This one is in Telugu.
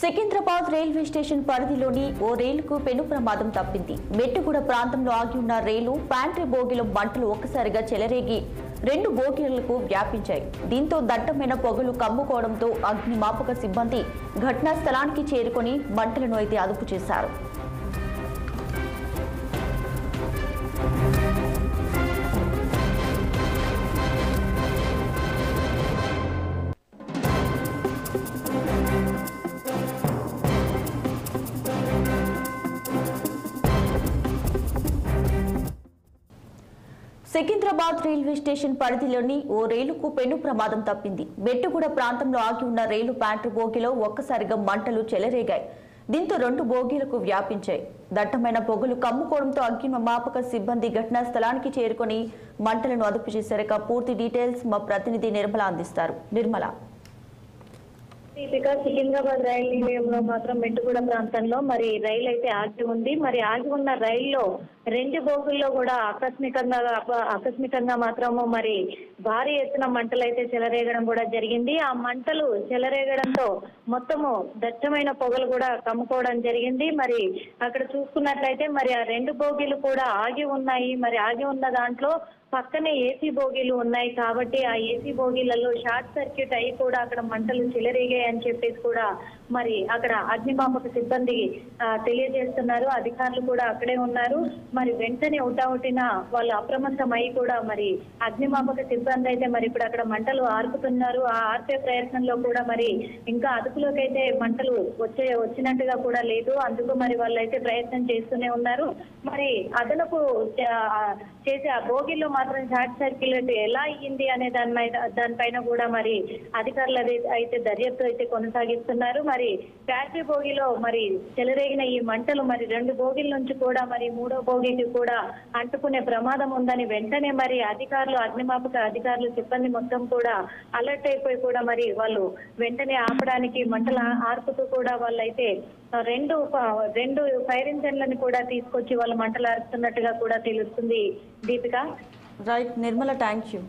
సికింద్రాబాద్ రైల్వే స్టేషన్ పరిధిలోని ఓ రైలుకు పెను ప్రమాదం తప్పింది. మెట్టుగూడ ప్రాంతంలో ఆగి ఉన్న రైలు ప్యాంట్రీ బోగిలో మంటలు ఒక్కసారిగా చెలరేగి 2 బోగీలకు వ్యాపించాయి. దీంతో దట్టమైన పొగలు కమ్ముకోవడంతో అగ్నిమాపక సిబ్బంది ఘటనా స్థలానికి చేరుకొని మంటలను అయితే అదుపు చేశారు. సికింద్రాబాద్ రైల్వే స్టేషన్ పరిధిలోని ఓ రైలుకు పెను ప్రమాదం తప్పింది. మెట్టుగూడ ప్రాంతంలో ఆగి ఉన్న రైలు ప్యాంట్రీ బోగిలో ఒక్కసారిగా మంటలు చెలరేగాయి. దీంతో 2 బోగీలకు వ్యాపించాయి. దట్టమైన పొగలు కమ్ముకోవడంతో అగ్నిమాపక సిబ్బంది ఘటనా స్థలానికి చేరుకొని మంటలను అదుపు చేశారు. పూర్తి డీటెయిల్స్ మా ప్రతినిధి నిర్మల అందిస్తారు. నిర్మల, సికింద్రాబాద్ రైలు నిలయంలో మాత్రం మెట్టుగూడ ప్రాంతంలో మరి రైలు అయితే ఆగి ఉంది. మరి ఆగి ఉన్న రైల్లో 2 బోగుల్లో కూడా ఆకస్మికంగా మాత్రము మరి భారీ ఎత్తున మంటలు అయితే చెలరేగడం కూడా జరిగింది. ఆ మంటలు చెలరేగడంతో మొత్తము దట్టమైన పొగలు కూడా కమ్ముకోవడం జరిగింది. మరి అక్కడ చూసుకున్నట్లయితే మరి ఆ 2 బోగీలు కూడా ఆగి ఉన్నాయి. మరి ఆగి ఉన్న దాంట్లో పక్కనే ఏసీ బోగీలు ఉన్నాయి కాబట్టి ఆ ఏసీ బోగీలలో షార్ట్ సర్క్యూట్ అయి కూడా అక్కడ మంటలు చెలరేగాయి అని చెప్పేసి కూడా మరి అక్కడ అగ్నిమాపక సిబ్బంది తెలియజేస్తున్నారు. అధికారులు కూడా అక్కడే ఉన్నారు. మరి వెంటనే ఉటావుటిన వాళ్ళు అప్రమత్తం అయి కూడా మరి అగ్నిమాపక సిబ్బంది అయితే మరి ఇప్పుడు అక్కడ మంటలు ఆర్పుతున్నారు. ఆ ఆర్పే ప్రయత్నంలో కూడా మరి ఇంకా అదుపులోకి అయితే మంటలు వచ్చినట్టుగా కూడా లేదు. అందుకు మరి వాళ్ళు అయితే ప్రయత్నం చేస్తూనే ఉన్నారు. మరి అదనపు చేసే ఆ బోగిలో మాత్రం షార్ట్ సర్క్యూట్ ఎలా అయ్యింది అనే దానిపైన కూడా మరి అధికారులు అయితే దర్యాప్తు అయితే కొనసాగిస్తున్నారు. మరి ఫ్యాక్టరీ బోగిలో మరి చెలరేగిన ఈ మంటలు మరి 2 బోగిల నుంచి కూడా మరి 3వ బోగికి కూడా అంటుకునే ప్రమాదం ఉందని వెంటనే మరి అగ్నిమాపక అధికారులు సిబ్బంది మొత్తం కూడా అలర్ట్ అయిపోయి కూడా మరి వాళ్ళు వెంటనే ఆపడానికి మంటలు ఆర్పుతూ కూడా వాళ్ళైతే 2 ఫైర్ ఇంజన్లను కూడా తీసుకొచ్చి వాళ్ళు మంటలు ఆర్పుతున్నట్టుగా కూడా తెలుస్తుంది. Deepika. Right Nirmala, thank you.